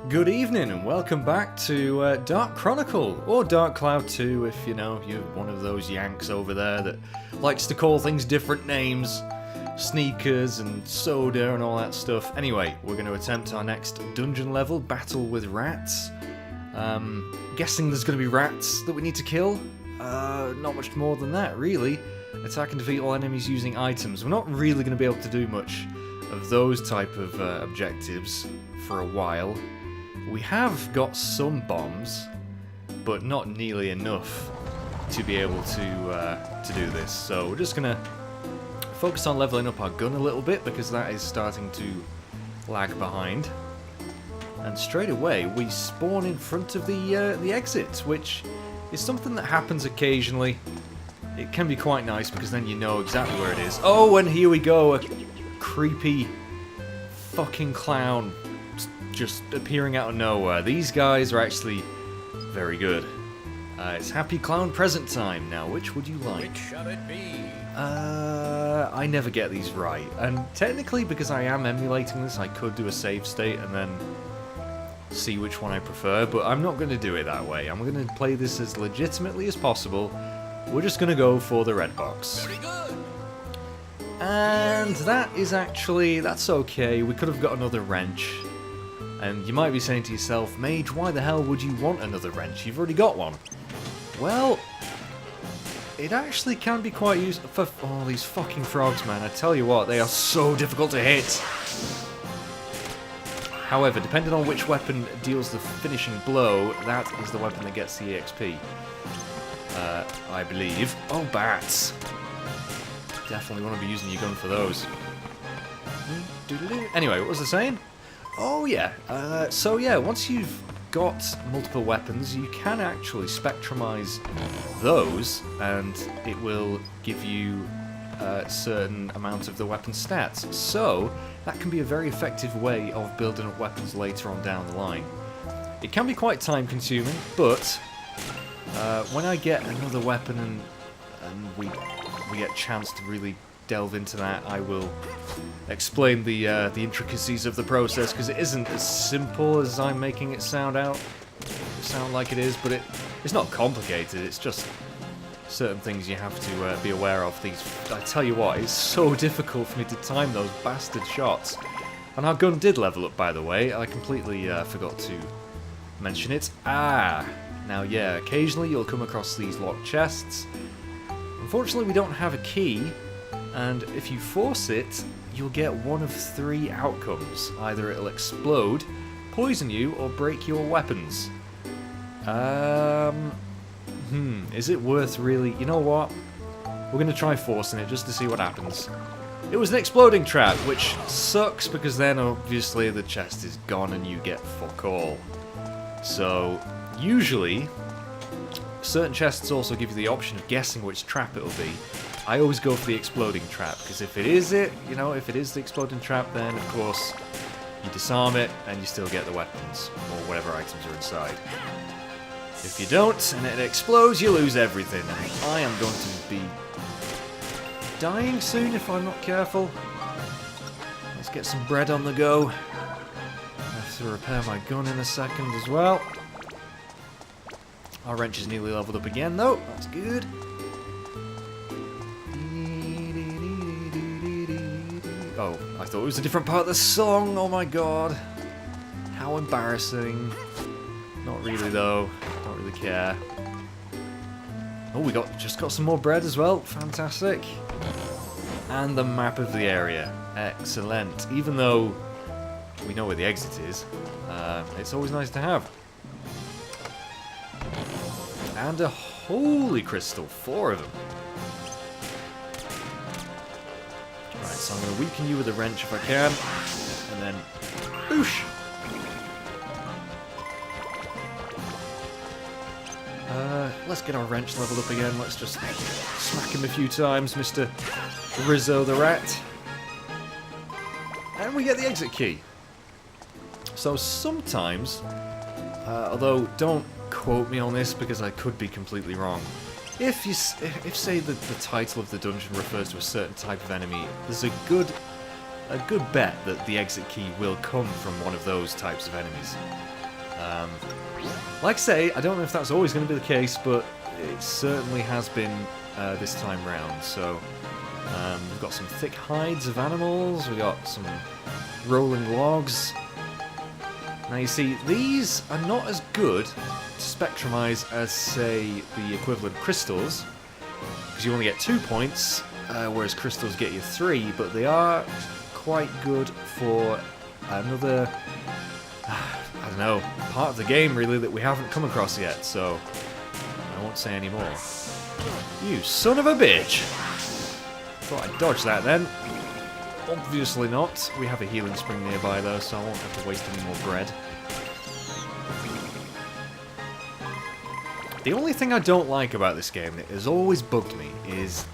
Good evening and welcome back to Dark Chronicle, or Dark Cloud 2 if, you know, you're one of those Yanks over there that likes to call things different names, sneakers and soda and all that stuff. Anyway, we're going to attempt our next dungeon level, Battle with Rats. Guessing there's going to be rats that we need to kill. Not much more than that, really. Attack and defeat all enemies using items. We're not really going to be able to do much of those type of objectives for a while. We have got some bombs, but not nearly enough to be able to do this. So we're just going to focus on leveling up our gun a little bit, because that is starting to lag behind. And straight away we spawn in front of the exit, which is something that happens occasionally. It can be quite nice because then you know exactly where it is. Oh, and here we go, a creepy fucking clown just appearing out of nowhere. These guys are actually very good. It's Happy Clown Present time. Now, which would you like? Which shall it be? I never get these right. And technically, because I am emulating this, I could do a save state and then see which one I prefer, but I'm not going to do it that way. I'm going to play this as legitimately as possible. We're just going to go for the red box. Very good. And that is actually, that's okay. We could have got another wrench. And you might be saying to yourself, Mage, why the hell would you want another wrench? You've already got one. Well, it actually can be quite useful for... Oh, these fucking frogs, man. I tell you what, they are so difficult to hit. However, depending on which weapon deals the finishing blow, that is the weapon that gets the EXP. I believe. Oh, bats. Definitely want to be using your gun for those. Anyway, what was I saying? Oh yeah, so yeah, once you've got multiple weapons, you can actually spectrumize those, and it will give you a certain amount of the weapon stats. So, that can be a very effective way of building up weapons later on down the line. It can be quite time consuming, but when I get another weapon and we get a chance to really delve into that, I will explain the intricacies of the process, because it isn't as simple as I'm making it sound like it is, but it's not complicated. It's just certain things you have to be aware of. I tell you what, it's so difficult for me to time those bastard shots. And our gun did level up, by the way. I completely forgot to mention it. Now yeah, occasionally you'll come across these locked chests. Unfortunately, we don't have a key. And if you force it, you'll get one of three outcomes. Either it'll explode, poison you, or break your weapons. Is it worth really... You know what? We're going to try forcing it just to see what happens. It was an exploding trap, which sucks because then obviously the chest is gone and you get fuck all. So, usually, certain chests also give you the option of guessing which trap it'll be. I always go for the exploding trap, because if it is the exploding trap, then of course you disarm it and you still get the weapons, or whatever items are inside. If you don't, and it explodes, you lose everything, and I am going to be dying soon if I'm not careful. Let's get some bread on the go. I have to repair my gun in a second as well. Our wrench is nearly leveled up again though, that's good. Oh, I thought it was a different part of the song. Oh my god. How embarrassing. Not really though. Don't really care. Oh, we just got some more bread as well. Fantastic. And the map of the area. Excellent. Even though we know where the exit is, it's always nice to have. And a holy crystal. 4 of them. So I'm going to weaken you with a wrench if I can, and then boosh! Let's get our wrench leveled up again. Let's just smack him a few times, Mr. Rizzo the Rat. And we get the exit key. So sometimes, although don't quote me on this because I could be completely wrong, if say the title of the dungeon refers to a certain type of enemy, there's a good bet that the exit key will come from one of those types of enemies. Like I say, I don't know if that's always going to be the case, but it certainly has been this time round. So we've got some thick hides of animals, we've got some rolling logs. Now you see, these are not as good to spectrumize as, say, the equivalent crystals, because you only get 2 points, whereas crystals get you 3, but they are quite good for another, I don't know, part of the game really that we haven't come across yet, so I won't say any more. You son of a bitch! Thought I'd dodge that then. Obviously not. We have a healing spring nearby though, so I won't have to waste any more bread. The only thing I don't like about this game that has always bugged me is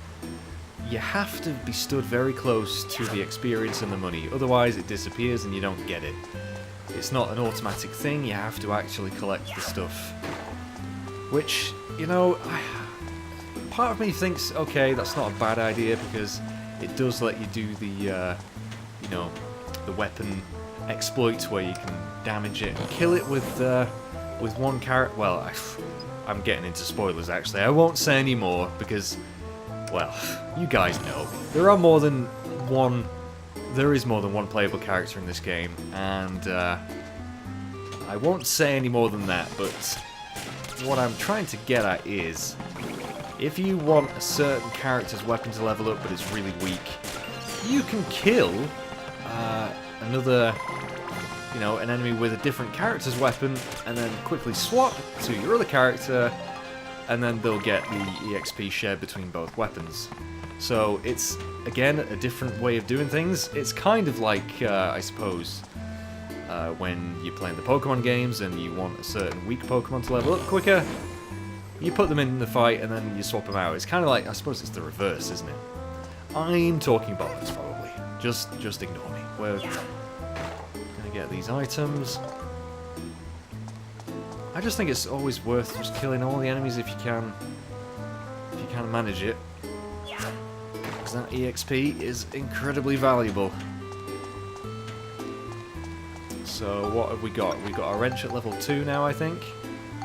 you have to be stood very close to the experience and the money, otherwise it disappears and you don't get it. It's not an automatic thing, you have to actually collect the stuff. Which, you know, part of me thinks, okay, that's not a bad idea because it does let you do the, you know, the weapon exploits where you can damage it and kill it with one character. Well, I'm getting into spoilers actually. I won't say any more because, well, you guys know. There is more than one playable character in this game, and I won't say any more than that, but what I'm trying to get at is, if you want a certain character's weapon to level up but it's really weak, you can kill another, you know, an enemy with a different character's weapon and then quickly swap to your other character, and then they'll get the EXP shared between both weapons. So it's, again, a different way of doing things. It's kind of like, I suppose, when you're playing the Pokemon games and you want a certain weak Pokemon to level up quicker, you put them in the fight and then you swap them out. It's kind of like, I suppose it's the reverse, isn't it? I'm talking bollocks, probably. Just ignore me. We're gonna get these items. I just think it's always worth just killing all the enemies if you can manage it. Because that EXP is incredibly valuable. So what have we got? We've got a wrench at level 2 now, I think.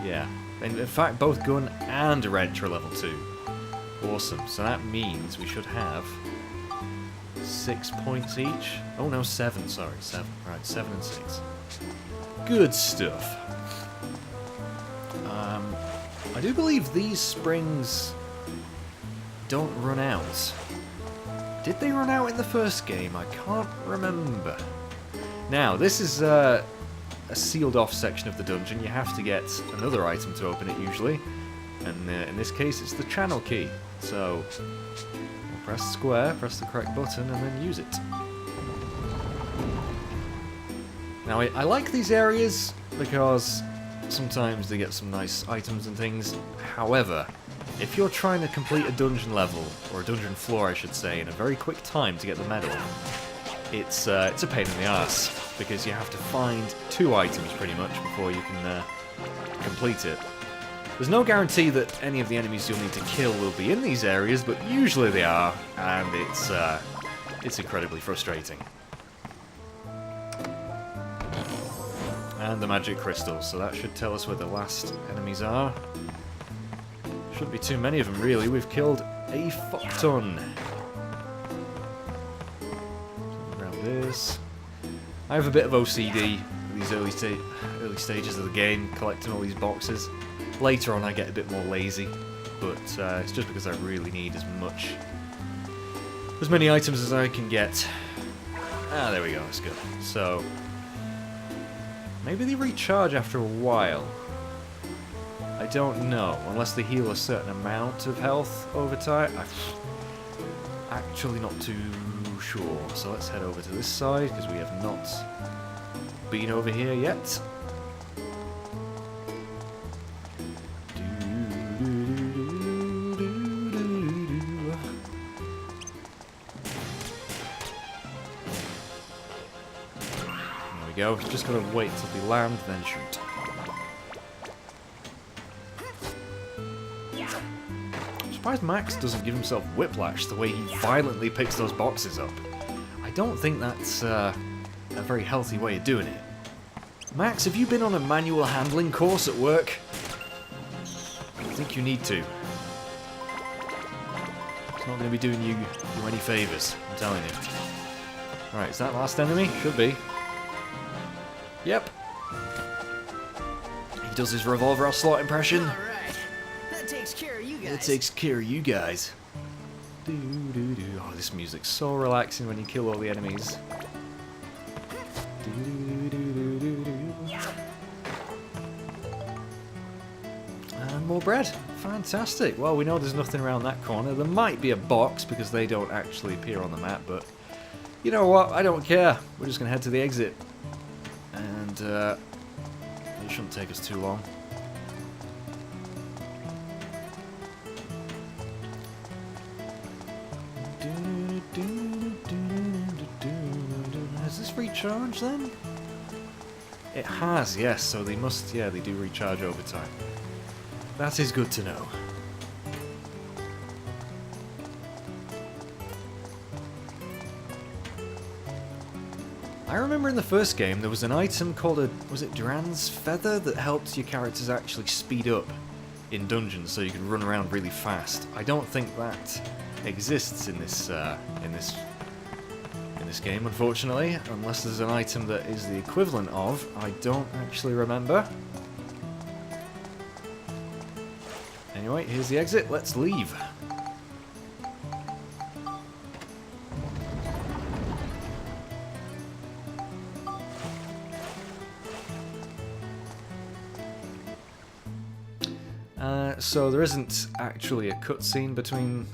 Yeah. In fact, both gun and a wrench are level 2. Awesome. So that means we should have 6 points each. Oh no, 7. Sorry, 7. Right, 7 and 6. Good stuff. I do believe these springs don't run out. Did they run out in the first game? I can't remember. Now, this is a sealed off section of the dungeon. You have to get another item to open it usually, and in this case it's the channel key. So we'll press square, press the correct button, and then use it. Now I like these areas because sometimes they get some nice items and things. However, if you're trying to complete a dungeon level, or a dungeon floor I should say, in a very quick time to get the medal, it's a pain in the arse, because you have to find 2 items pretty much before you can complete it. There's no guarantee that any of the enemies you'll need to kill will be in these areas, but usually they are, and it's incredibly frustrating. And the magic crystals, so that should tell us where the last enemies are. Shouldn't be too many of them really. We've killed a fuck ton. This. I have a bit of OCD with these early stages of the game, collecting all these boxes. Later on I get a bit more lazy, but it's just because I really need as many items as I can get. Ah, there we go, that's good. So, maybe they recharge after a while. I don't know, unless they heal a certain amount of health over time. I'm actually not too sure. So let's head over to this side, because we have not been over here yet. There we go, just gotta wait till we land, then shoot. I'm surprised Max doesn't give himself whiplash the way he violently picks those boxes up. I don't think that's a very healthy way of doing it. Max, have you been on a manual handling course at work? I think you need to. It's not going to be doing you any favours, I'm telling you. Alright, is that last enemy? Should be. Yep. He does his revolver ocelot impression. Alright, that takes care of you guys. It takes care of you guys. Do, do, do. Oh, this music's so relaxing when you kill all the enemies. Do, do, do, do, do, do. And more bread. Fantastic. Well, we know there's nothing around that corner. There might be a box because they don't actually appear on the map, but you know what? I don't care. We're just going to head to the exit. And it shouldn't take us too long. Has this recharged then? It has, yes, so they must, yeah, they do recharge over time. That is good to know. I remember in the first game there was an item called a, was it Duran's Feather, that helped your characters actually speed up in dungeons so you could run around really fast. I don't think that exists in this game, unfortunately, unless there's an item that is the equivalent of. I don't actually remember. Anyway, here's the exit. Let's leave. So there isn't actually a cutscene between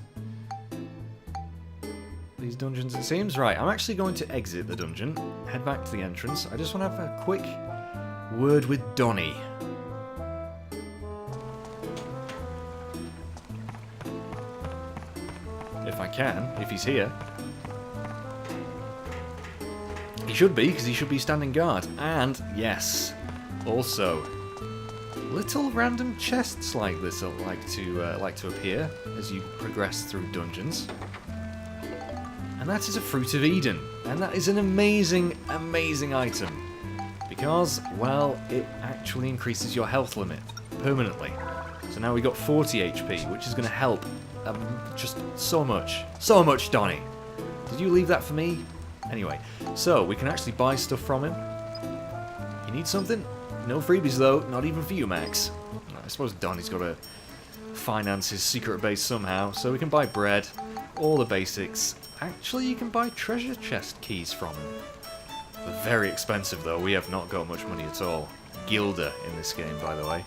these dungeons, it seems. Right, I'm actually going to exit the dungeon, head back to the entrance. I just want to have a quick word with Donnie. If I can, if he's here. He should be, because he should be standing guard. And, yes, also, little random chests like this like to appear as you progress through dungeons. And that is a Fruit of Eden. And that is an amazing, amazing item. Because, well, it actually increases your health limit permanently. So now we got 40 HP, which is going to help just so much. So much, Donnie. Did you leave that for me? Anyway, so we can actually buy stuff from him. You need something? No freebies though, not even for you, Max. I suppose Donnie's got to finance his secret base somehow, so we can buy bread, all the basics. Actually, you can buy treasure chest keys from him. They're very expensive though, we have not got much money at all. Gilda in this game, by the way.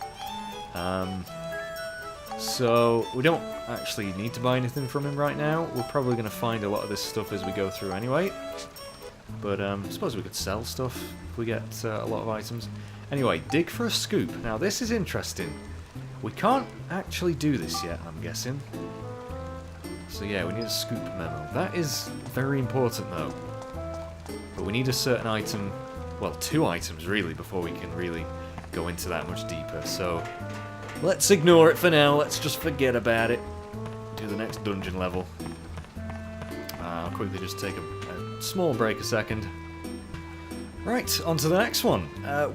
So, we don't actually need to buy anything from him right now. We're probably going to find a lot of this stuff as we go through anyway. But I suppose we could sell stuff if we get a lot of items. Anyway, dig for a scoop. Now this is interesting. We can't actually do this yet, I'm guessing. So yeah, we need a scoop memo. That is very important though. But we need a certain item, well, 2 items really, before we can really go into that much deeper. So let's ignore it for now. Let's just forget about it. Do the next dungeon level. I'll quickly just take a small break a second. Right, on to the next one.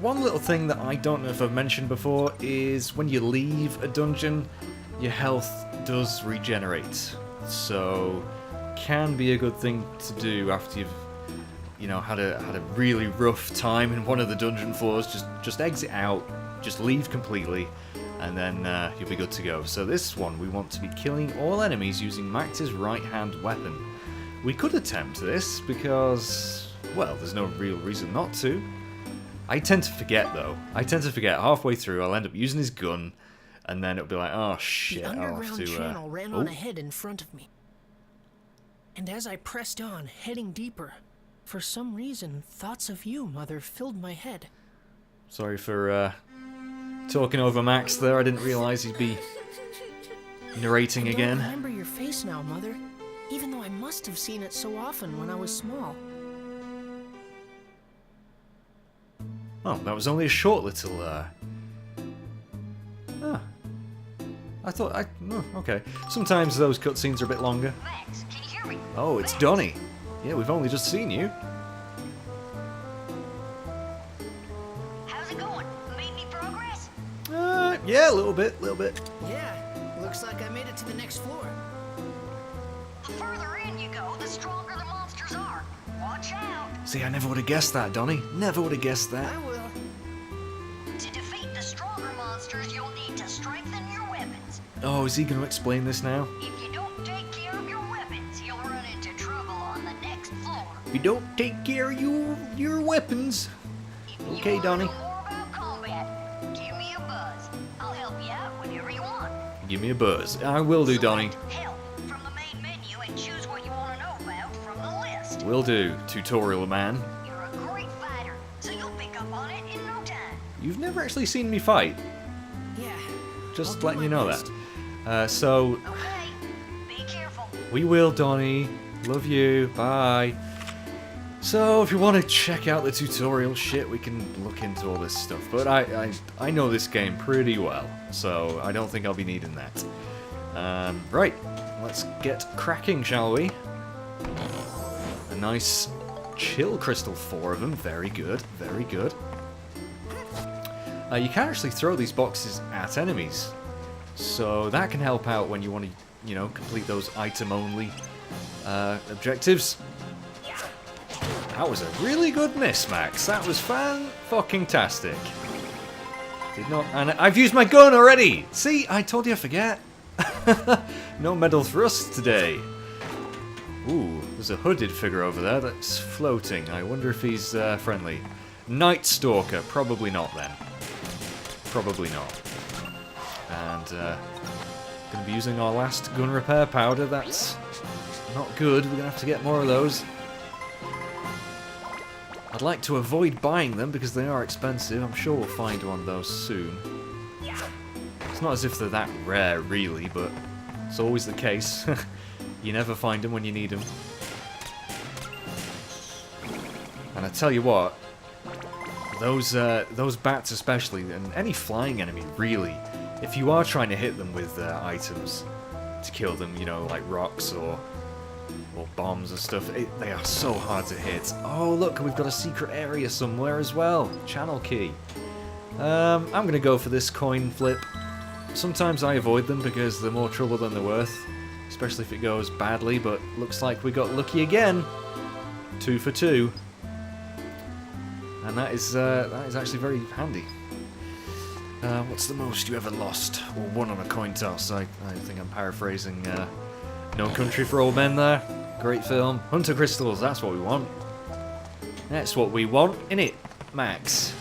One little thing that I don't know if I've mentioned before is when you leave a dungeon, your health does regenerate. So, can be a good thing to do after you've, you know, had a really rough time in one of the dungeon floors. Just exit out, just leave completely, and then you'll be good to go. So this one, we want to be killing all enemies using Max's right-hand weapon. We could attempt this because, well, there's no real reason not to. I tend to forget, though. I tend to forget halfway through. I'll end up using his gun, and then it'll be like, oh shit, the I'll have underground to. channel ran on ahead in front of me. And as I pressed on, heading deeper, for some reason, thoughts of you, Mother, filled my head. Sorry for talking over Max there. I didn't realize he'd be narrating again. I remember your face now, Mother, even though I must have seen it so often when I was small. Oh, that was only a short little. I thought oh, okay. Sometimes those cutscenes are a bit longer. Max, can you hear me? Oh, it's Donnie. Yeah, we've only just seen you. it going? Made any progress? Yeah, a little bit. Yeah, looks like I made it to the next floor. The further in you go, the stronger the monsters are. Watch out. See, I never would have guessed that, Donnie. Never would have guessed that. I will. To defeat the stronger monsters, you'll need to strengthen your weapons. Oh, is he going to explain this now? If you don't take care of your weapons, you'll run into trouble on the next floor. You don't take care of your weapons. If Okay, you Donnie. want to know more about combat, give me a buzz. I'll help you out whenever you want. Give me a buzz. I will do, Donnie. Select Help from the main menu and choose what you want to know about from the list. Will do, tutorial man. You're a great fighter, so you'll pick up on it in no time. You've never actually seen me fight. Yeah. Just I'll do letting you my know best. that. So, Okay, be careful. we will, Donnie. Love you. Bye. So, if you want to check out the tutorial shit, we can look into all this stuff. But I know this game pretty well, so I don't think I'll be needing that. Right, let's get cracking, shall we? A nice chill crystal, 4 of them. Very good, very good. You can actually throw these boxes at enemies, so that can help out when you want to, you know, complete those item-only objectives. That was a really good miss, Max. That was fan-fucking-tastic. Did not... And I've used my gun already! See? I told you I forget. No metal thrust today. Ooh, there's a hooded figure over there that's floating. I wonder if he's friendly. Night Stalker. Probably not, then. Probably not. And, gonna be using our last gun repair powder. That's not good. We're gonna have to get more of those. I'd like to avoid buying them because they are expensive. I'm sure we'll find one of those soon. It's not as if they're that rare, really, but it's always the case. You never find them when you need them. And I tell you what, those bats especially, and any flying enemy really, if you are trying to hit them with items to kill them, you know, like rocks or bombs and stuff, they are so hard to hit. Oh look, we've got a secret area somewhere as well. Channel key. I'm gonna go for this coin flip. Sometimes I avoid them because they're more trouble than they're worth, especially if it goes badly, but looks like we got lucky again. 2 for 2. And that is actually very handy. What's the most you ever lost or won on a coin toss? I think I'm paraphrasing No Country for Old Men there. Great film. Hunter crystals, that's what we want. That's what we want, innit, Max?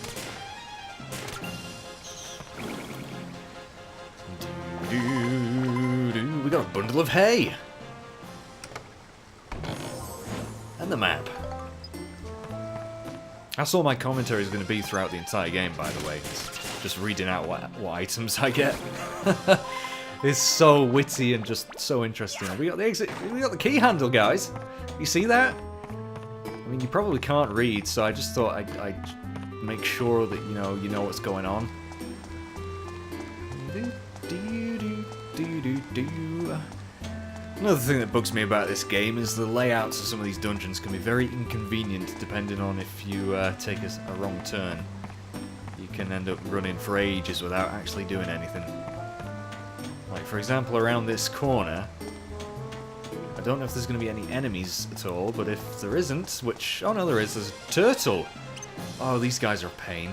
We got a bundle of hay. And the map. That's all my commentary is going to be throughout the entire game, by the way. It's just reading out what items I get. It's so witty and just so interesting. We got the exit. We got the key handle, guys. You see that? I mean, you probably can't read, so I just thought I'd make sure that you know what's going on. Another thing that bugs me about this game is the layouts of some of these dungeons can be very inconvenient depending on if you take a wrong turn. You can end up running for ages without actually doing anything. Like, for example, around this corner, I don't know if there's going to be any enemies at all, but if there isn't, which, oh no there is, there's a turtle! Oh, these guys are a pain.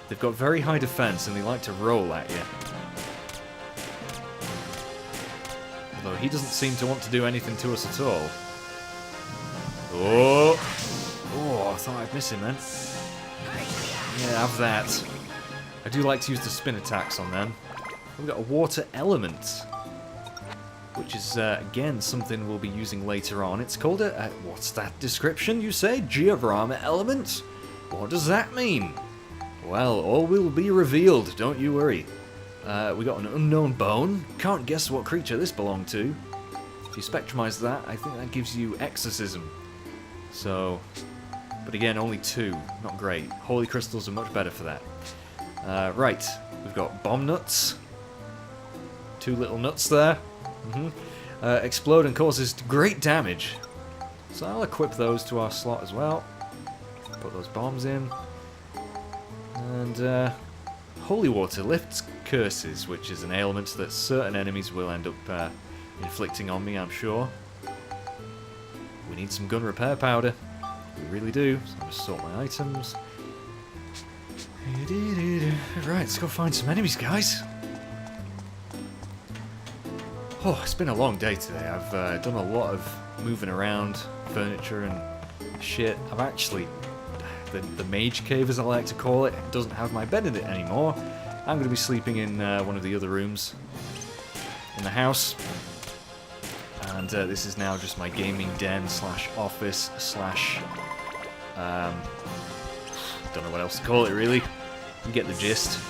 They've got very high defense and they like to roll at you. Although he doesn't seem to want to do anything to us at all. Oh, I thought I'd miss him then. Yeah, have that. I do like to use the spin attacks on them. We've got a water element, which is, again, something we'll be using later on. It's called a what's that description, you say? Georama element? What does that mean? Well, all will be revealed, don't you worry. We got an unknown bone. Can't guess what creature this belonged to. If you spectrumize that, I think that gives you exorcism. So, but again, only 2. Not great. Holy crystals are much better for that. Right, we've got bomb nuts. 2 little nuts there. Explode and causes great damage. So I'll equip those to our slot as well. Put those bombs in. And holy water lifts curses, which is an ailment that certain enemies will end up inflicting on me, I'm sure. We need some gun repair powder. We really do. So I'm just sort my items. Right, let's go find some enemies, guys. Oh, it's been a long day today. I've done a lot of moving around, furniture and shit. I've actually... The mage cave, as I like to call it, doesn't have my bed in it anymore. I'm going to be sleeping in one of the other rooms in the house. And this is now just my gaming den slash office slash... don't know what else to call it, really. You get the gist.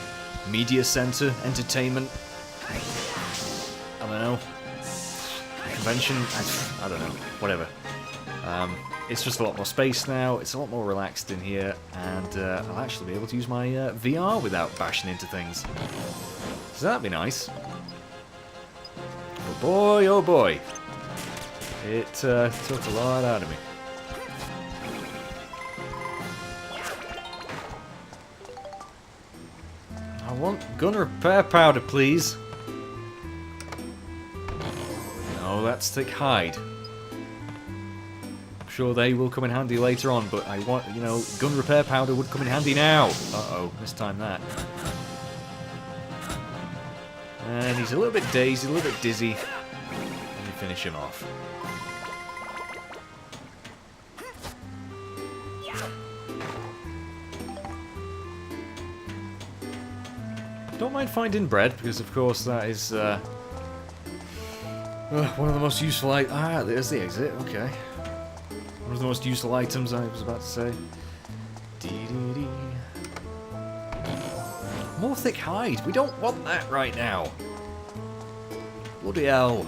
Media center, entertainment. I don't know. Convention, I don't know. Whatever. It's just a lot more space now, it's a lot more relaxed in here, and I'll actually be able to use my VR without bashing into things. So that'd be nice. But oh boy, it took a lot out of me. I want gun repair powder, please. No, that's thick hide. Sure, they will come in handy later on, but I want, you know, gun repair powder would come in handy now. Uh-oh, mistimed that. And he's a little bit dazed, a little bit dizzy. Let me finish him off. Don't mind finding bread, because of course that is one of the most useful there's the exit, okay. One of the most useful items, I was about to say. More thick hide. We don't want that right now. Bloody hell.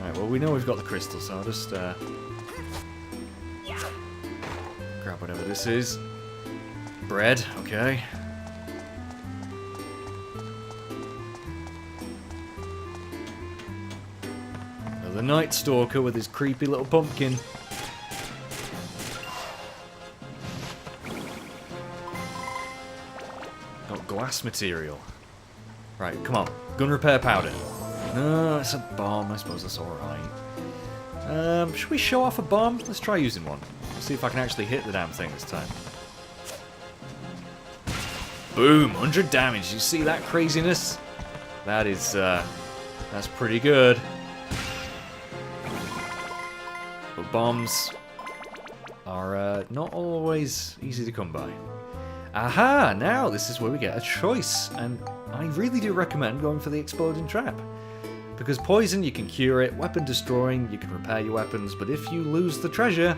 Alright, well, we know we've got the crystal, so I'll just grab whatever this is. Bread, okay. Another Night Stalker with his creepy little pumpkin. Glass material. Right, come on. Gun repair powder. No, it's a bomb. I suppose that's alright. Should we show off a bomb? Let's try using one. See if I can actually hit the damn thing this time. Boom! 100 damage. You see that craziness? That is, that's pretty good. But bombs are not always easy to come by. Aha! Now this is where we get a choice, and I really do recommend going for the exploding trap. Because poison, you can cure it, weapon destroying, you can repair your weapons, but if you lose the treasure,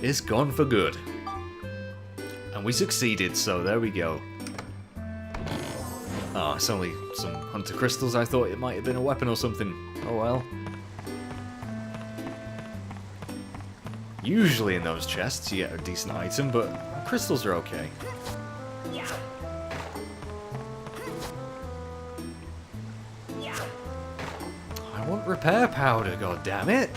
it's gone for good. And we succeeded, so there we go. Oh, it's only some hunter crystals. I thought it might have been a weapon or something. Oh well. Usually in those chests you get a decent item, but crystals are okay. I want repair powder, god damn it!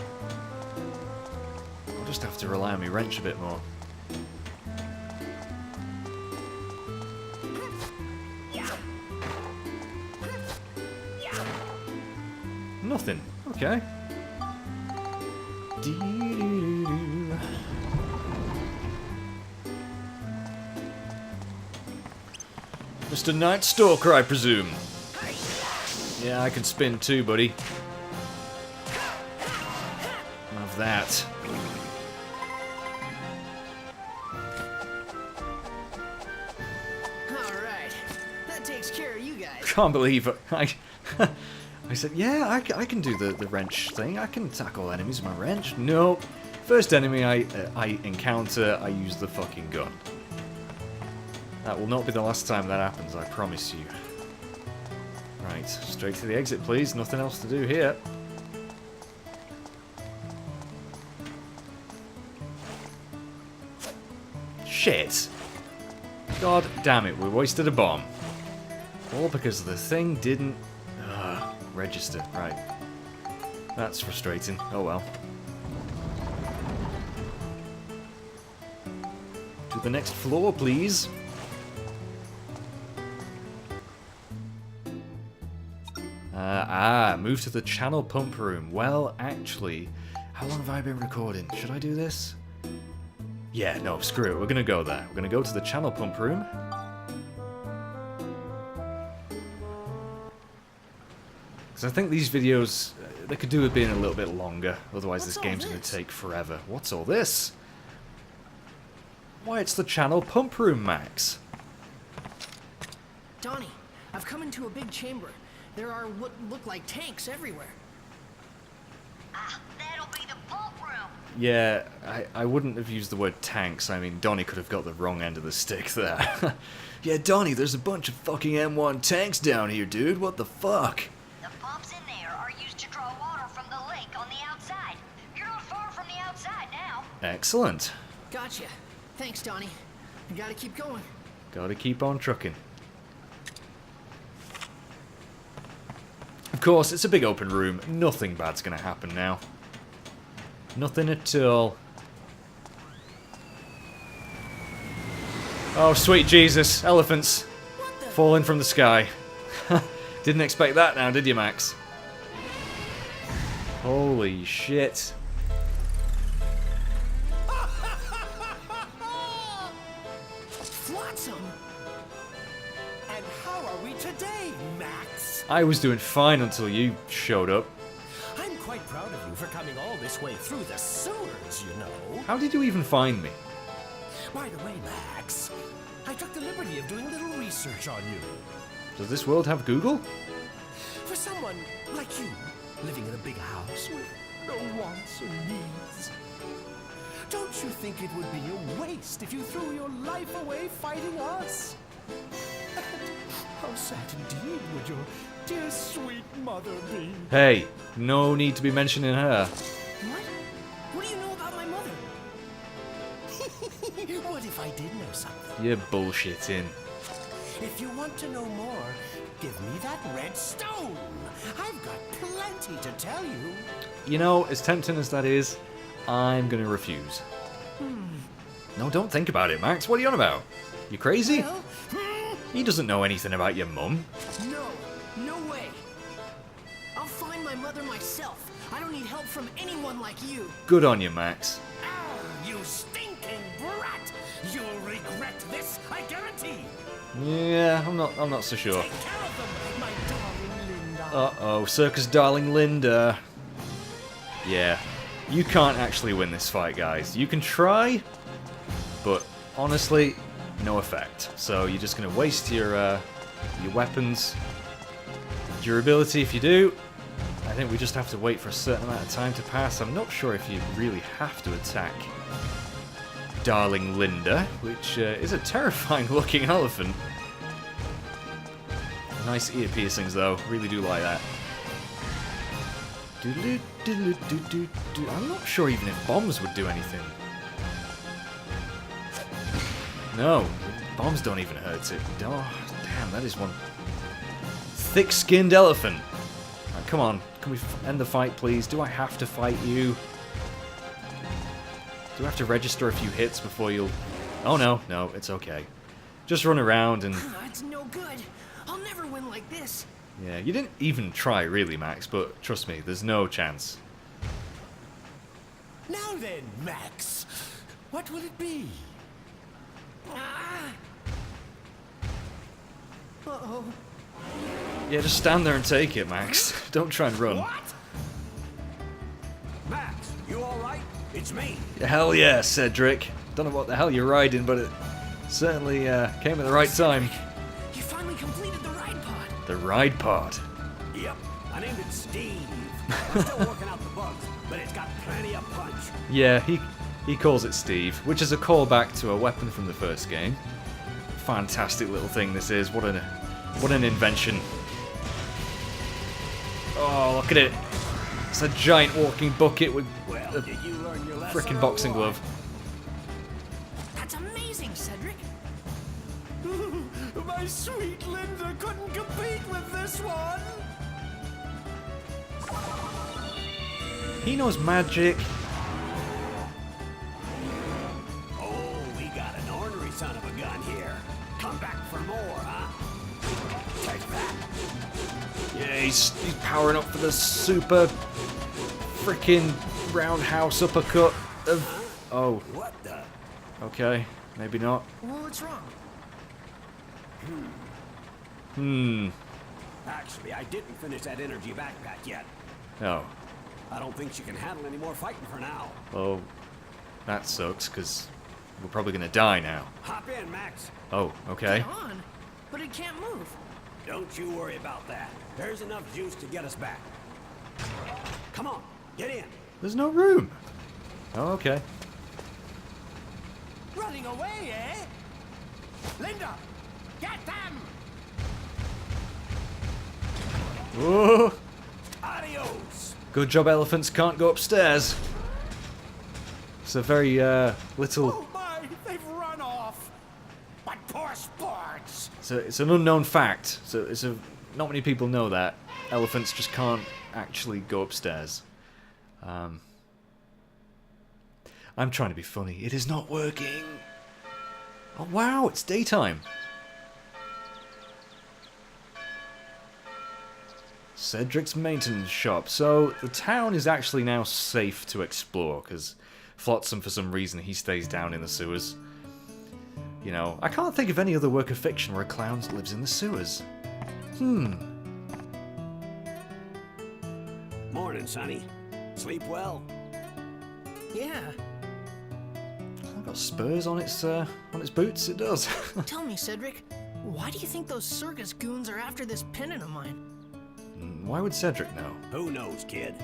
I'll just have to rely on my wrench a bit more. Nothing. Okay. Mr. Night Stalker, I presume. Yeah, I can spin too, buddy. Love that. Alright, that takes care of you guys. Can't believe it. I said, yeah, I can do the wrench thing. I can tackle enemies with my wrench. Nope. First enemy I encounter, I use the fucking gun. That will not be the last time that happens, I promise you. Right, straight to the exit, please. Nothing else to do here. Shit! God damn it, we wasted a bomb. All because the thing didn't register. Right. That's frustrating. Oh well. To the next floor, please. Move to the channel pump room. Well, actually, how long have I been recording? Should I do this? Yeah, no, screw it. We're gonna go there. We're gonna go to the channel pump room. Because I think these videos, they could do with being a little bit longer. Otherwise, this game's gonna take forever. What's all this? Why, it's the channel pump room, Max. Donnie, I've come into a big chamber. There are what look like tanks everywhere. Ah, that'll be the pump room. Yeah, I wouldn't have used the word tanks. I mean, Donnie could have got the wrong end of the stick there. Yeah, Donnie, there's a bunch of fucking M1 tanks down here, dude. What the fuck? The pumps in there are used to draw water from the lake on the outside. You're not far from the outside now. Excellent. Gotcha. Thanks, Donnie. You gotta keep going. Gotta keep on trucking. Of course, it's a big open room. Nothing bad's gonna happen now. Nothing at all. Oh, sweet Jesus. Elephants. Falling from the sky. Didn't expect that now, did you, Max? Holy shit. Flotsam! And how are we today, Max? I was doing fine until you showed up. I'm quite proud of you for coming all this way through the sewers, you know. How did you even find me? By the way, Max, I took the liberty of doing a little research on you. Does this world have Google? For someone like you, living in a big house with no wants or needs, don't you think it would be a waste if you threw your life away fighting us? How sad indeed would your dear sweet mother be? Hey, no need to be mentioning her. What? What do you know about my mother? What if I did know something? You're bullshitting. If you want to know more, give me that red stone. I've got plenty to tell you. You know, as tempting as that is, I'm gonna refuse. No, don't think about it, Max. What are you on about? You crazy? Well, He doesn't know anything about your mum. no. No way. I'll find my mother myself. I don't need help from anyone like you. Good on you, Max. Ah, you stinking brat! You'll regret this, I guarantee. Yeah, I'm not so sure. Take care of them, my darling Linda. Uh-oh, circus darling Linda. Yeah, you can't actually win this fight, guys. You can try, but honestly, no effect. So you're just gonna waste your weapons, durability if you do. I think we just have to wait for a certain amount of time to pass. I'm not sure if you really have to attack darling Linda, which is a terrifying looking elephant. Nice ear piercings though, really do like that. I'm not sure even if bombs would do anything. No, bombs don't even hurt it. Oh, damn, that is one thick-skinned elephant. Right, come on, can we end the fight, please? Do I have to fight you? Do I have to register a few hits before you'll... Oh, no, it's okay. Just run around and... It's no good. I'll never win like this. Yeah, you didn't even try, really, Max, but trust me, there's no chance. Now then, Max, what will it be? Ah! Uh-oh. Yeah, just stand there and take it, Max. Don't try and run. What? Max, you all right? It's me. Hell yeah, Cedric. Don't know what the hell you're riding, but it certainly came at the right time. You finally completed the ride pod. The ride pod. Yep, I named it Steve. I'm still working out the bugs, but it's got plenty of punch. Yeah, he calls it Steve, which is a callback to a weapon from the first game. Fantastic little thing this is. What an invention. Oh, look at it. It's a giant walking bucket with Well, a did you learn your lesson? frickin' or boxing what? glove. That's amazing, Cedric. My sweet Linda couldn't compete with this one. He knows magic. Oh, we got an ornery son of a gun here. Come back for more, huh? Take that. Yeah, he's powering up for the super freaking roundhouse uppercut of... Oh, What the? okay. Maybe not. Well, what's wrong? Actually, I didn't finish that energy backpack yet. Oh. I don't think she can handle any more fighting for now. Well, that sucks, because we're probably going to die now. Hop in, Max. Oh, okay. Get on, but it can't move. Don't you worry about that. There's enough juice to get us back. Come on, get in. There's no room. Oh, okay. Running away, eh? Linda, get them! Whoa! Adios! Good job elephants can't go upstairs. It's a very, little... Oh my, they've run off! But poor sports! It's an unknown fact. So not many people know that. Elephants just can't actually go upstairs. I'm trying to be funny. It is not working. Oh wow, it's daytime. Cedric's maintenance shop. So the town is actually now safe to explore because Flotsam, for some reason, he stays down in the sewers. You know, I can't think of any other work of fiction where a clown lives in the sewers. Morning, Sonny. Sleep well? Yeah. I've got spurs on its boots. It does. Tell me, Cedric, why do you think those circus goons are after this pendant of mine? Why would Cedric know? Who knows, kid?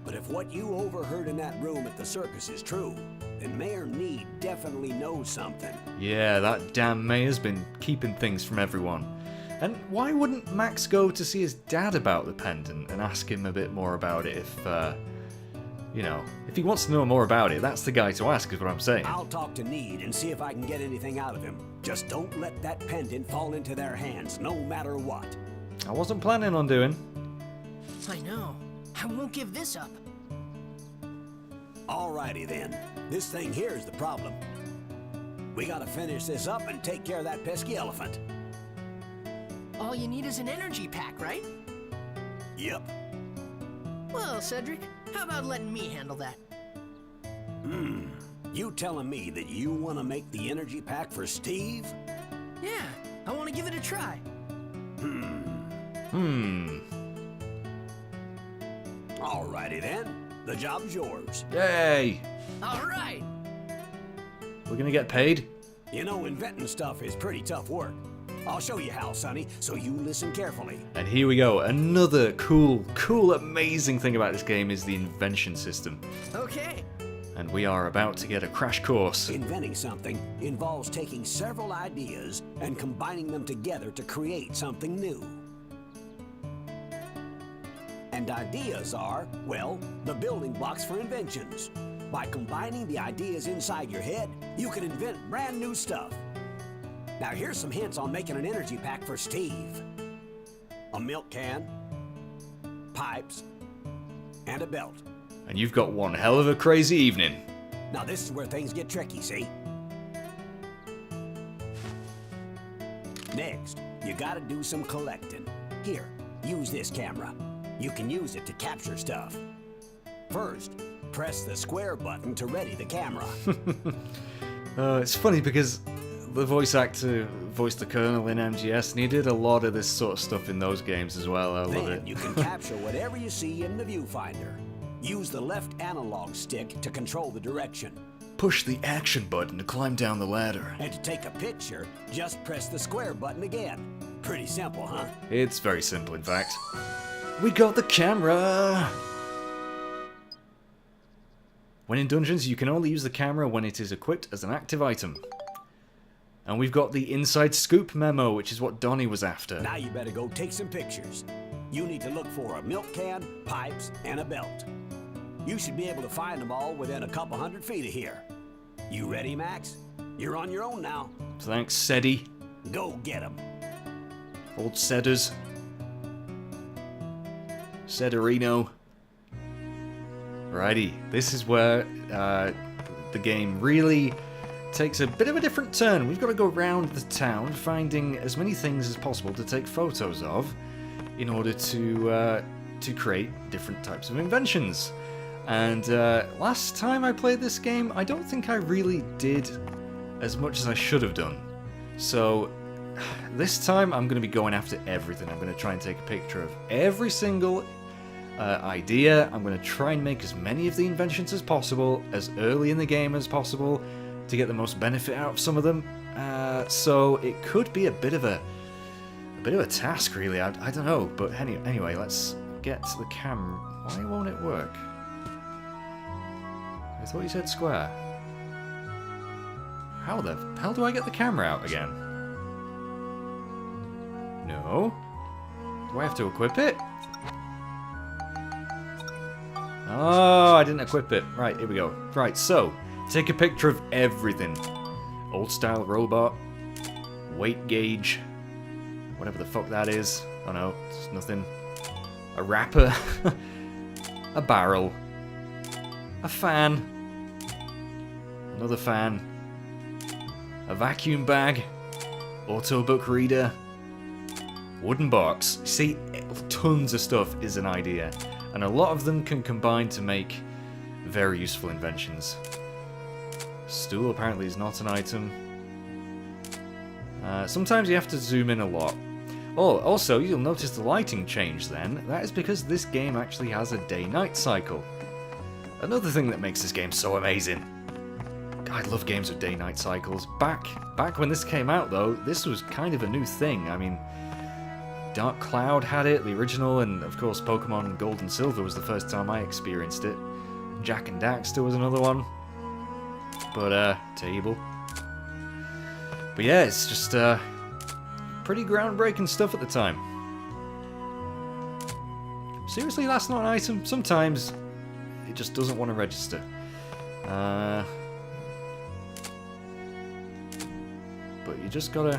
But if what you overheard in that room at the circus is true, then Mayor Need definitely knows something. Yeah, that damn mayor's been keeping things from everyone. And why wouldn't Max go to see his dad about the pendant and ask him a bit more about it if, you know, if he wants to know more about it, that's the guy to ask, is what I'm saying. I'll talk to Need and see if I can get anything out of him. Just don't let that pendant fall into their hands, no matter what. I wasn't planning on doing. I know. I won't give this up. Alrighty then. This thing here is the problem. We gotta finish this up and take care of that pesky elephant. All you need is an energy pack, right? Yep. Well, Cedric, how about letting me handle that? You telling me that you want to make the energy pack for Steve? Yeah, I want to give it a try. Alrighty then. The job's yours. Yay! All right. We're gonna get paid? You know, inventing stuff is pretty tough work. I'll show you how, Sonny, so you listen carefully. And here we go. Another cool, amazing thing about this game is the invention system. Okay. And we are about to get a crash course. Inventing something involves taking several ideas and combining them together to create something new. And ideas are, well, the building blocks for inventions. By combining the ideas inside your head, you can invent brand new stuff. Now here's some hints on making an energy pack for Steve. A milk can, pipes, and a belt. And you've got one hell of a crazy evening. Now this is where things get tricky, see? Next, you gotta do some collecting. Here, use this camera. You can use it to capture stuff. First, press the square button to ready the camera. It's funny because the voice actor voiced the Colonel in MGS, and he did a lot of this sort of stuff in those games as well. I love Then it. you can capture whatever you see in the viewfinder. Use the left analog stick to control the direction. Push the action button to climb down the ladder. And to take a picture, just press the square button again. Pretty simple, huh? It's very simple, in fact. We got the camera! When in dungeons, you can only use the camera when it is equipped as an active item. And we've got the inside scoop memo, which is what Donnie was after. Now you better go take some pictures. You need to look for a milk can, pipes, and a belt. You should be able to find them all within a couple 100 feet of here. You ready, Max? You're on your own now. Thanks, Sedi. Go get them. Old Sedders. Sederino. Righty, this is where the game really takes a bit of a different turn. We've got to go around the town, finding as many things as possible to take photos of. in order to create different types of inventions. And last time I played this game, I don't think I really did as much as I should have done. So this time I'm going to be going after everything. I'm going to try and take a picture of every single idea. I'm going to try and make as many of the inventions as possible, as early in the game as possible, to get the most benefit out of some of them. So it could be a bit of a task, really. I don't know. But anyway, let's get the camera. Why won't it work? I thought you said square. How the hell do I get the camera out again? No. Do I have to equip it? Oh, I didn't equip it. Right, here we go. Right, so, take a picture of everything. Old style robot. Weight gauge. Whatever the fuck that is. Oh no, it's nothing. A wrapper. A barrel. A fan. Another fan. A vacuum bag. Auto book reader. Wooden box. See, tons of stuff is an idea. And a lot of them can combine to make very useful inventions. Stool apparently is not an item. Sometimes you have to zoom in a lot. Oh, also, you'll notice the lighting change then. That is because this game actually has a day-night cycle. Another thing that makes this game so amazing. I love games with day-night cycles. Back when this came out, though, this was kind of a new thing. I mean, Dark Cloud had it, the original, and of course Pokemon Gold and Silver was the first time I experienced it. Jak and Daxter was another one. But, terrible. But yeah, it's just, pretty groundbreaking stuff at the time. Seriously, that's not an item? Sometimes it just doesn't want to register. But you just gotta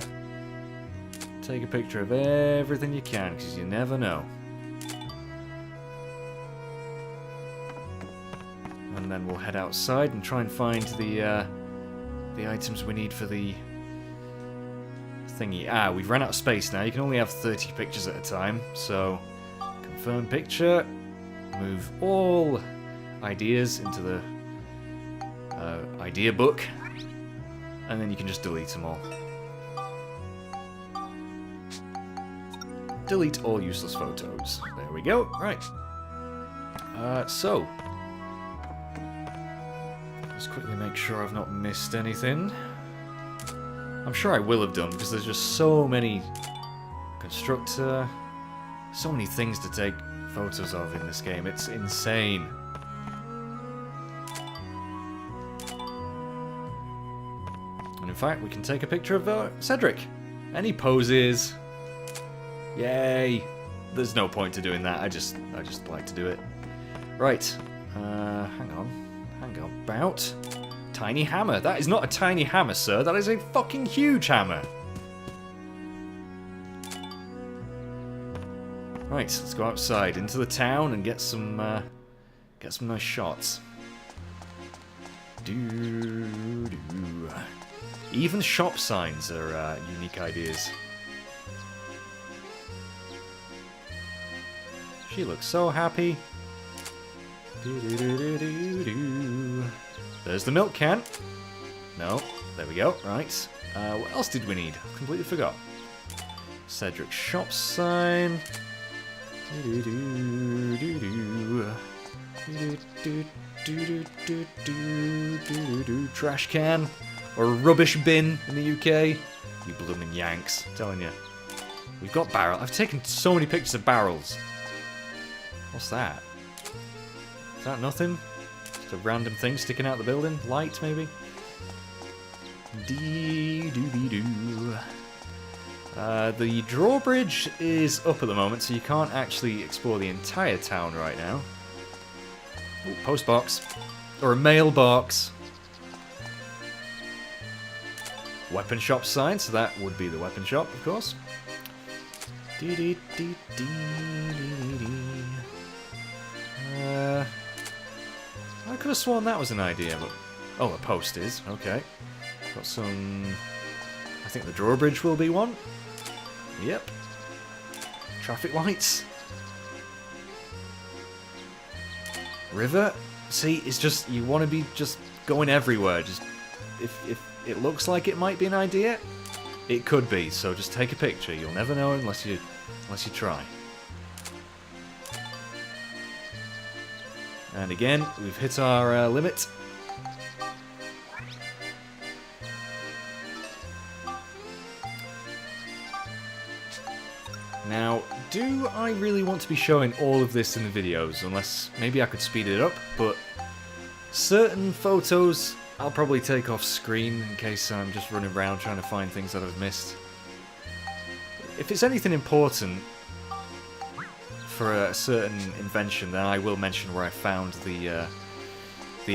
take a picture of everything you can, because you never know. And then we'll head outside and try and find the items we need for the thingy. Ah, we've run out of space now. You can only have 30 pictures at a time, so confirm picture, move all ideas into the idea book, and then you can just delete them all. Delete all useless photos. There we go. Right. So let's quickly make sure I've not missed anything. I'm sure I will have done, because there's just so many constructor, so many things to take photos of in this game. It's insane. And in fact, we can take a picture of Cedric. Any poses. Yay! There's no point to doing that. I just like to do it. Right. Hang on. About. Tiny hammer. That is not a tiny hammer, sir. That is a fucking huge hammer. Right, let's go outside into the town and get some nice shots. Even shop signs are unique ideas. She looks so happy. There's the milk can. No, there we go. Right. What else did we need? I've completely forgot. Cedric's shop sign. Trash can. Or a rubbish bin in the UK. You blooming Yanks. I'm telling you. We've got barrels. I've taken so many pictures of barrels. What's that? Is that nothing? Just a random thing sticking out the building? Light, maybe? Dee-doo-dee-doo. The drawbridge is up at the moment, so you can't actually explore the entire town right now. Ooh, postbox. Or a mailbox. Weapon shop sign, so that would be the weapon shop, of course. I could have sworn that was an idea, but... Oh, a post is. Okay. Got some... I think the drawbridge will be one. Yep. Traffic lights. River. See, it's just, you want to be just going everywhere. Just, if it looks like it might be an idea, it could be. So just take a picture. You'll never know unless you try. And again, we've hit our limit. Now, do I really want to be showing all of this in the videos? Unless, maybe I could speed it up, but certain photos I'll probably take off screen in case I'm just running around trying to find things that I've missed. If it's anything important for a certain invention, then I will mention where I found the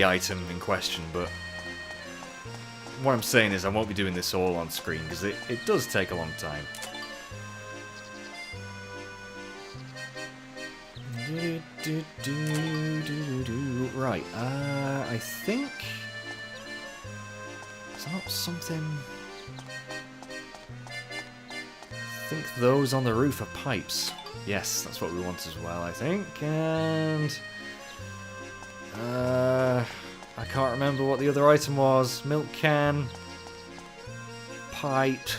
item in question, but what I'm saying is I won't be doing this all on screen, because it does take a long time. Right, I think... Is that something... I think those on the roof are pipes. Yes, that's what we want as well, I think. And... I can't remember what the other item was. Milk can... Pipe...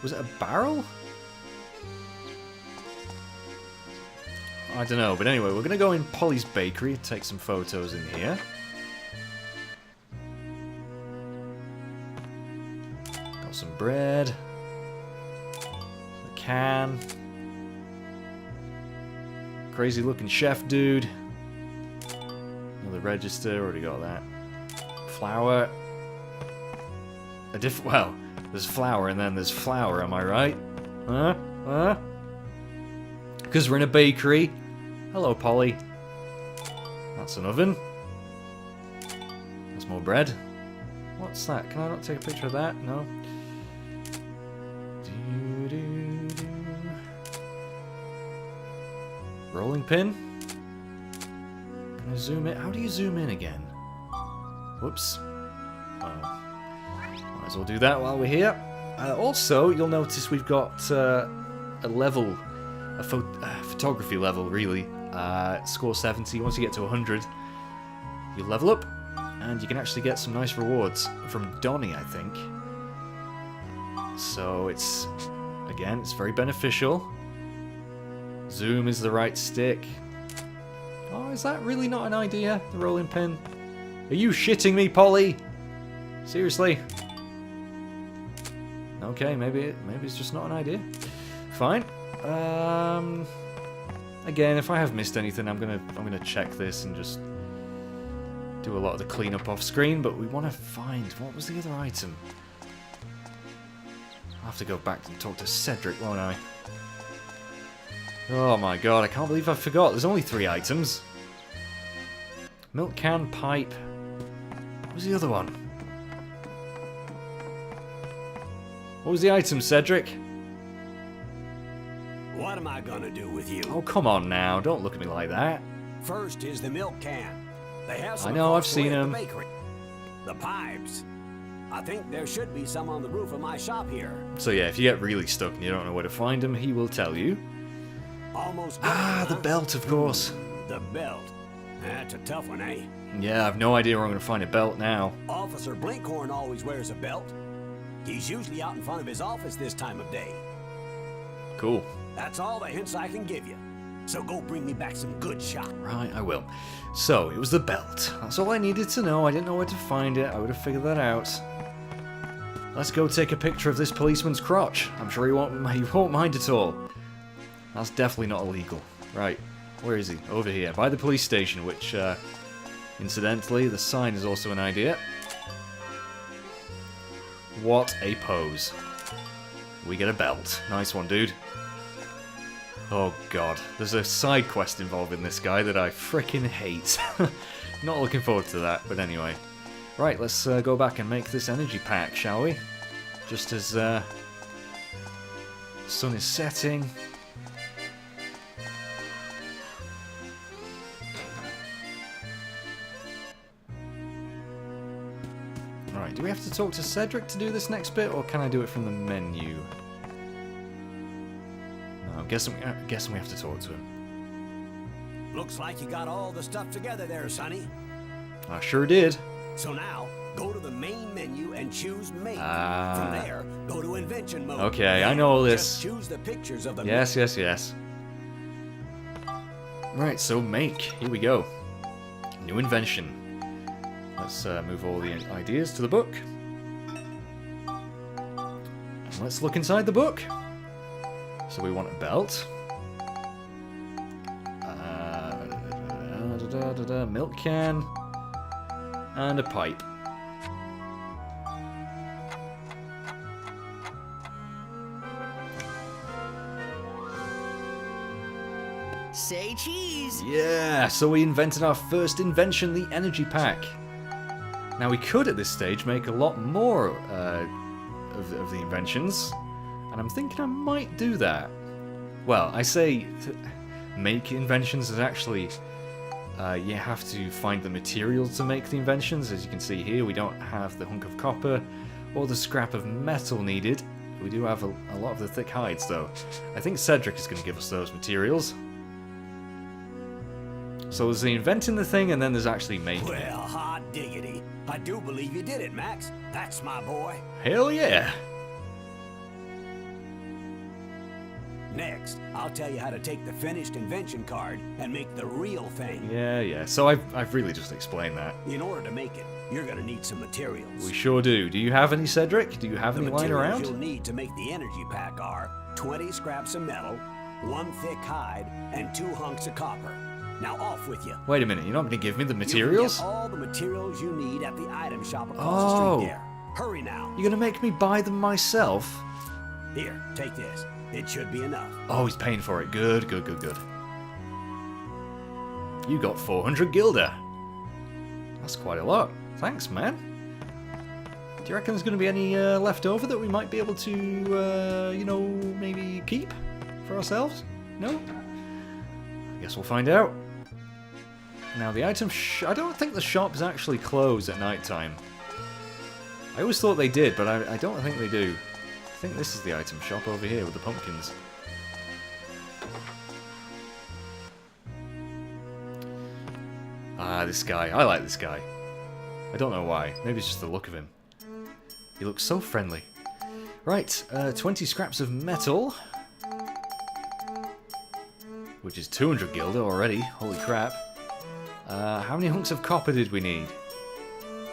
Was it a barrel? I don't know, but anyway, we're going to go in Polly's Bakery, take some photos in here. Got some bread. A can. Crazy looking chef dude. Another register, already got that. Flour. Well, there's flour and then there's flour, am I right? Huh? Because we're in a bakery. Hello, Polly. That's an oven. There's more bread. What's that? Can I not take a picture of that? No. Rolling pin. Can I zoom in? How do you zoom in again? Whoops. Well, might as well do that while we're here. Also, you'll notice we've got a level, a photography level, really. Score 70. Once you get to 100, you level up, and you can actually get some nice rewards from Donnie, I think. So it's, again, it's very beneficial. Zoom is the right stick. Oh, is that really not an idea, the rolling pin? Are you shitting me, Polly? Seriously? Okay, maybe it's just not an idea. Fine. Again, if I have missed anything, I'm gonna check this and just do a lot of the cleanup off screen. But we want to find, what was the other item? I'll have to go back and talk to Cedric, won't I? Oh my god, I can't believe I forgot. There's only 3 items. Milk can, pipe. What was the other one? What was the item, Cedric? What am I gonna do with you? Oh, come on now. Don't look at me like that. First is the milk can. They have some I know, I've across the way seen at the 'em. bakery. The pipes. I think there should be some on the roof of my shop here. So yeah, if you get really stuck and you don't know where to find him, he will tell you. Almost. Ah, the done, huh? belt, of course. The belt. That's a tough one, eh? Yeah, I've no idea where I'm going to find a belt now. Officer Blinkhorn always wears a belt. He's usually out in front of his office this time of day. Cool. That's all the hints I can give you. So go bring me back some good shot. Right, I will. So, it was the belt. That's all I needed to know. I didn't know where to find it. I would have figured that out. Let's go take a picture of this policeman's crotch. I'm sure he won't mind at all. That's definitely not illegal. Right, where is he? Over here, by the police station, which, incidentally, the sign is also an idea. What a pose. We get a belt. Nice one, dude. Oh god, there's a side quest involving this guy that I frickin' hate. Not looking forward to that, but anyway. Right, let's go back and make this energy pack, shall we? Just as the sun is setting. Alright, do we have to talk to Cedric to do this next bit, or can I do it from the menu? No, I'm guessing we have to talk to him. Looks like you got all the stuff together there, Sonny. I sure did. So now, go to the main menu and choose Make. Ah. From there, go to Invention mode. Okay, I Then know all this. Just choose the pictures of the Yes, yes, yes. Right, so Make. Here we go. New invention. Let's move all the ideas to the book. And let's look inside the book. So we want a belt. Milk can. And a pipe. Say cheese! Yeah, so we invented our first invention, the energy pack. Now we could at this stage make a lot more of the inventions, and I'm thinking I might do that. Well, I say make inventions is actually you have to find the materials to make the inventions. As you can see here, we don't have the hunk of copper or the scrap of metal needed. We do have a lot of the thick hides though. I think Cedric is going to give us those materials. So there's the inventing the thing, and then there's actually making it. Well, hot diggity. I do believe you did it, Max. That's my boy. Hell yeah! Next, I'll tell you how to take the finished invention card and make the real thing. Yeah. So I've really just explained that. In order to make it, you're gonna need some materials. We sure do. Do you have any, Cedric? Do you have The any lying materials around? you'll need to make the energy pack are 20 scraps of metal, 1 thick hide, and 2 hunks of copper. Now off with you. Wait a minute, you're not going to give me the You can materials? get all the materials you need at the item shop across the Oh. street there. Hurry now. You're going to make me buy them myself? Here, take this. It should be enough. Oh, he's paying for it. Good. You got 400 Gilder. That's quite a lot. Thanks, man. Do you reckon there's going to be any left over that we might be able to, maybe keep for ourselves? No? I guess we'll find out. Now, the item I don't think the shops actually close at night time. I always thought they did, but I don't think they do. I think this is the item shop over here with the pumpkins. Ah, this guy. I like this guy. I don't know why. Maybe it's just the look of him. He looks so friendly. Right, 20 scraps of metal. Which is 200 Gilder already. Holy crap. How many hunks of copper did we need?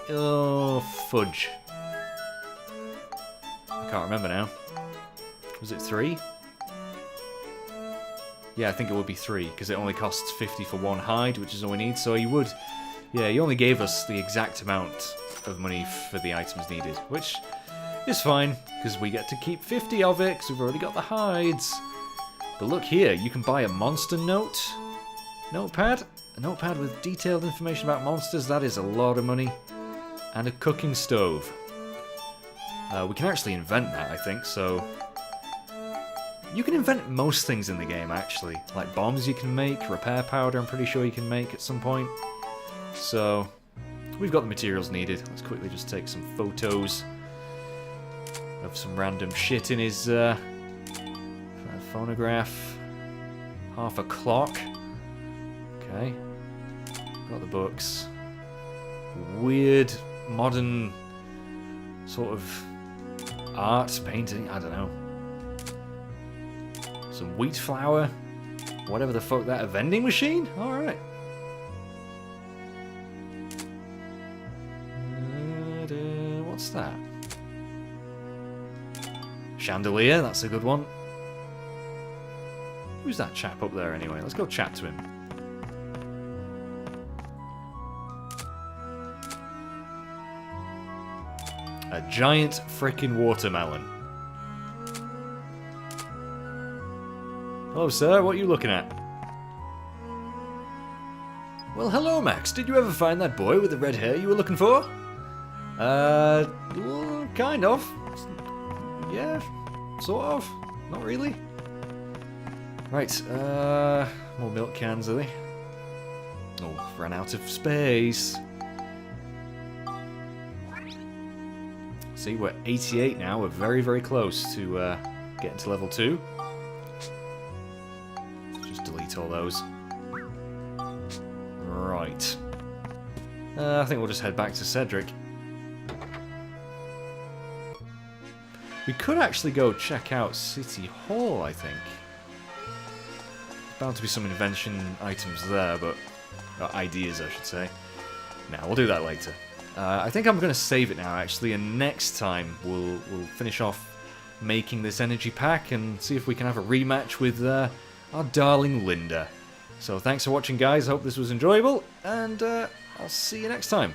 Oh, fudge. I can't remember now. Was it 3? Yeah, I think it would be 3, because it only costs 50 for 1 hide, which is all we need. So he would... Yeah, he only gave us the exact amount of money for the items needed, which is fine, because we get to keep 50 of it, because we've already got the hides. But look here, you can buy a monster notepad. A notepad with detailed information about monsters. That is a lot of money. And a cooking stove. We can actually invent that, I think, so... You can invent most things in the game, actually. Like bombs you can make, repair powder I'm pretty sure you can make at some point. So, we've got the materials needed. Let's quickly just take some photos of some random shit in his phonograph. Half a clock. Okay. Got the books. Weird, modern sort of art, painting, I don't know. Some wheat flour. Whatever the fuck that, a vending machine? Alright. What's that? Chandelier, that's a good one. Who's that chap up there anyway? Let's go chat to him. A giant frickin' watermelon. Hello, sir. What are you looking at? Well, hello, Max. Did you ever find that boy with the red hair you were looking for? Well, kind of. Yeah, sort of. Not really. Right, more milk cans, are they? Oh, ran out of space. See, we're 88 now. We're very, very close to getting to level 2. delete all those. Right. I think we'll just head back to Cedric. We could actually go check out City Hall, I think. Bound to be some invention items there, but... ideas, I should say. Now, we'll do that later. I think I'm going to save it now, actually, and next time we'll finish off making this energy pack and see if we can have a rematch with our darling Linda. So thanks for watching, guys. Hope this was enjoyable, and I'll see you next time.